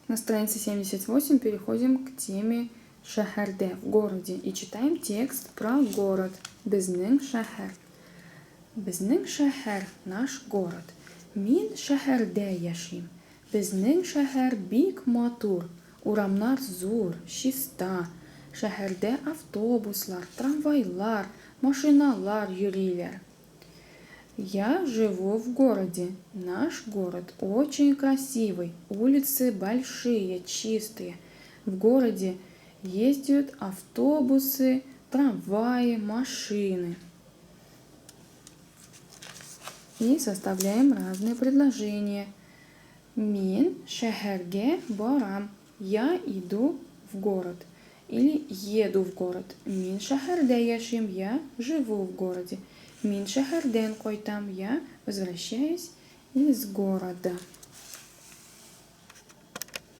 На странице 78 переходим к теме шахарде, в городе, и читаем текст про город. Безнин шахар. Безнин шахар, наш город. Мин шахарде яшим. Безнин шахар бик матур. Урамнар зур, чиста. Шахарде автобуслар, трамвайлар, машиналар йөриләр. Я живу в городе. Наш город очень красивый. Улицы большие, чистые. В городе ездят автобусы, трамваи, машины. И составляем разные предложения. Мин шахарге барам. Я иду в город. Или еду в город. Мин шахарде яшим. Я живу в городе. Мин шахарден койтам. Я возвращаюсь из города.